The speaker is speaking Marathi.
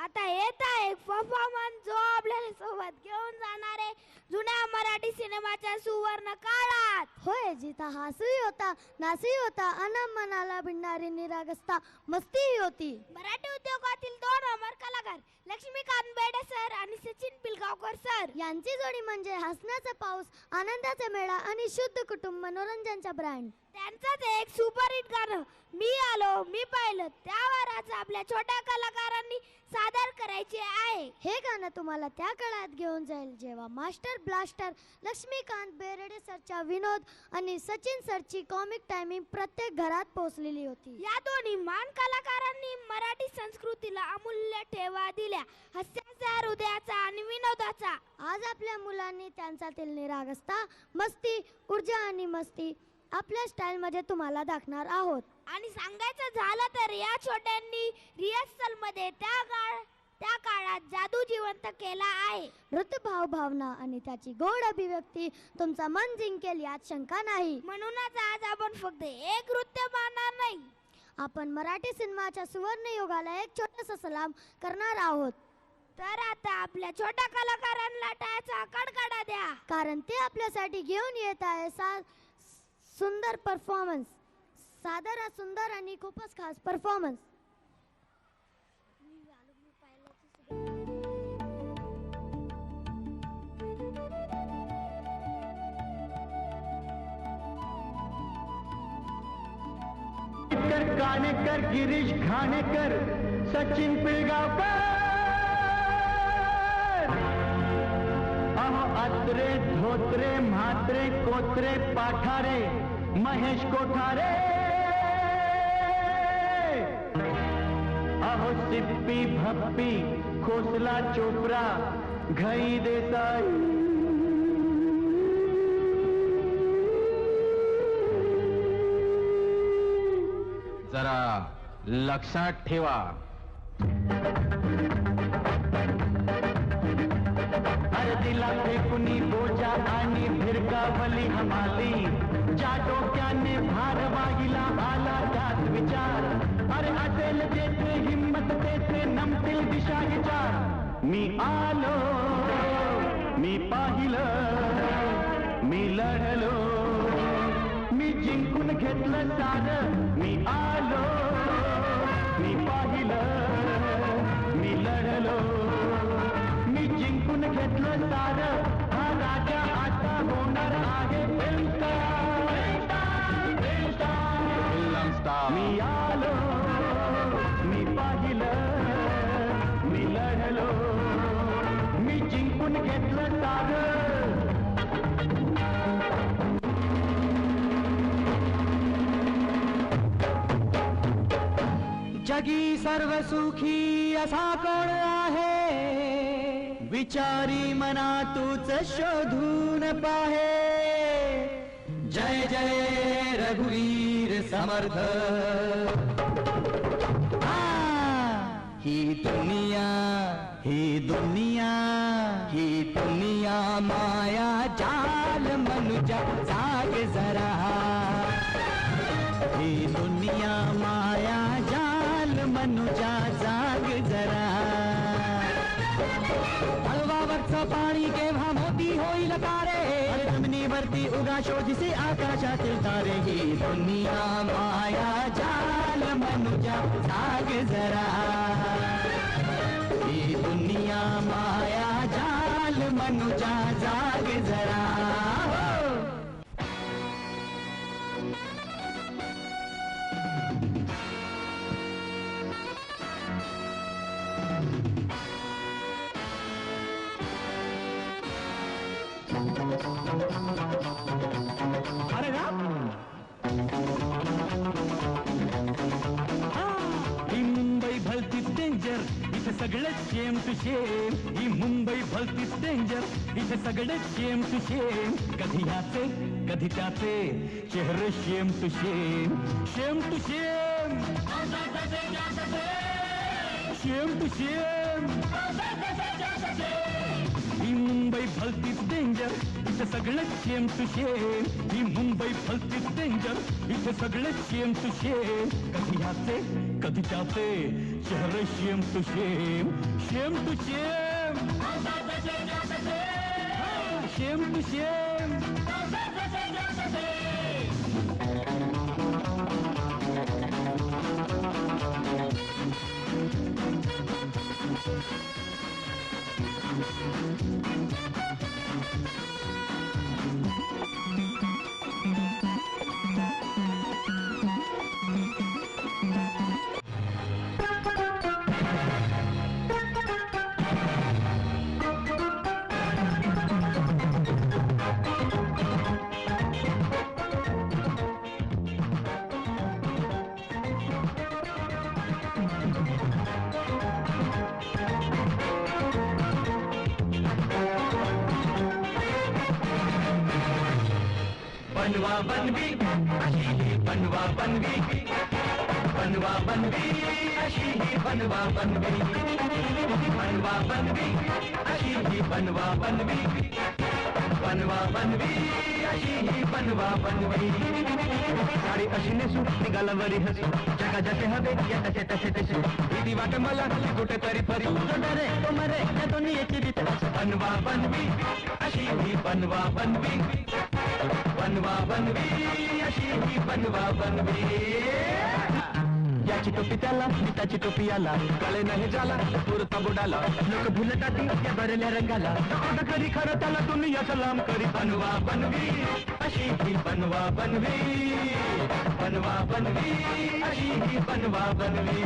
आता येत आहे एक परफॉर्मन्स जो आपल्याला सोबत घेऊन जाणार आहे जुन्या मराठी सिनेमाच्या सुवर्ण काळात. होय, जिथा हासही होता, नासही होता, अन मनाला भिडणारी निरागसता मस्तीही होती. मराठी उद्योगातील दोन अमर कलाकार लक्ष्मीकांत बेर्डे सर आणि सचिन पिलगावकर सर यांची जोडी म्हणजे हसण्याचा पाऊस, आनंदाचा मेळा आणि शुद्ध कुटुंब मनोरंजनचा ब्रँड. त्यांचंच एक सुपरहिट गाणं मी आलो मी पाहिलं त्यावर आज आपल्या छोट्या कलाकारांनी सादर करायचे आहे. हे गाणं तुम्हाला त्या काळात घेऊन जाईल जेव्हा मास्टर ब्लास्टर लक्ष्मीकांत बेर्डे सरच्या विनोद आणि सचिन सरची कॉमिक टायमिंग प्रत्येक घरात पोहोचलेली होती. या दोन्ही मान कलाकारांनी मराठी संस्कृतीला अमूल्य ठेवा दिल्या, हास्याचा, हृदयाचा आणि विनोदाचा. आज आपल्या मुलांनी त्यांच्यातील निरागसता, मस्ती, ऊर्जा आणि मस्ती आपल्या स्टाईल मध्ये तुम्हाला दाखवणार आहोत. आणि सांगायचं झालं तर या छोट्यांनी रिहर्सल मध्ये त्या काळात जादू जिवंत केला आहे. नृत्य, भाव, भावना आणि त्याची गोड अभिव्यक्ती तुमचा मन जिंकेल यात शंका नाही. म्हणूनच आज आपण फक्त एक नृत्य पाहणार नाही, आपण मराठी सिनेमाच्या सुवर्ण युगाला एक छोटासा सलाम करणार आहोत. तर आता आपल्या छोट्या कलाकारांना टाळ्याचा कडकडा द्या, कारण ते आपल्यासाठी घेऊन येत आहे सुंदर परफॉर्मन्स, सादर सुंदर आणि खूपच खास परफॉर्मन्स. कानेकर, गिरीश घाणेकर, सचिन पिळगावकर, अहो अत्रे, धोत्रे, म्हात्रे, कोत्रे, पाठारे, महेश कोठारे, अहो सिप्पी, भप्पी, खोसला, चोपडा, घई देसाई, जरा लक्षात ठेवा. दिला फेकुनी बोजा आणि भिरकावली हमाली, ज्या डोक्याने भार वाहिला आला त्यात विचार. अरे असेल जेथे हिम्मत तेथे नमतील दिशा विचार. मी आलो, मी पाहिलं, मी लढलो, मी जिंकून घेतलं सारं. मी आलो, मी पाहिलं, मी लढलो, मी जिंकून घेतलं सारं. हा राजा आता होणार आहे फिल्म स्टार. मी आलो, मी पाहिलं, मी लढलो, मी जिंकून घेतलं सारं. जगी सर्व सुखी असा कोण आहे, विचारी मना तूच शोधून पाहे. जय जय रघुवीर समर्थ. ही दुनिया, ही दुनिया, ही दुनिया माया जाल मनुजा जाग जरा. ही दुनिया माया जाल मनुजा जाग जरा. हळवावरचं पाणी केव्हा मोती होईल तारे, जमिनीवरती उगा शोधिसे आकाशातील तारे. ही दुनिया माया जाल मनुजा जाग जरा. ही दुनिया माया जाल मनुजा जाग जरा. अरे वा, ही मुंबई भलती डेंजर, इथे सगळं शेम टू शेम. ही मुंबई भलती डेंजर, इथे सगळं शेम टू शेम. कधी ह्याचे कधी त्याचे चेहरे शेम टू शेम. शेम टू शेम, शेम टू शेम. ही मुंबई भलतीच डेंजर इथे सगळं शेम टू शेम ही मुंबई भलतीच डेंजर इथे सगळं शेम टू शेम कधी ह्याचे कधी त्याचे शहर शेम टू शेम शेम टू शेम शेम टू शेम बनवा बनवी अशी ही बनवा बनवी बनवा बनवी अशी ही बनवा बनवी बनवा बनवी अशी ही बनवा बनवी बनवा बनवी अशी ही बनवा बनवी साडी अशी नेसू निघाला वरी हसू जगा जसे हवे या तसे तसे तसे भीती वाट मला कुठेतरी फरी रे तो मरे या दोन्ही याची रीत बनवा बनवी अशी ही बनवा बनवी बनवा बनवी अशी ही बनवा बनवी याची टोपी त्याला त्याची टोपी आला कळे नाही झाला पुरता बुडाला लोक भुलताती या भरल्या रंगाला करी खरं त्याला दुनिया सलाम करी बनवा बनवी अशी ही बनवा बनवी बनवा बनवी अशी ही बनवा बनवी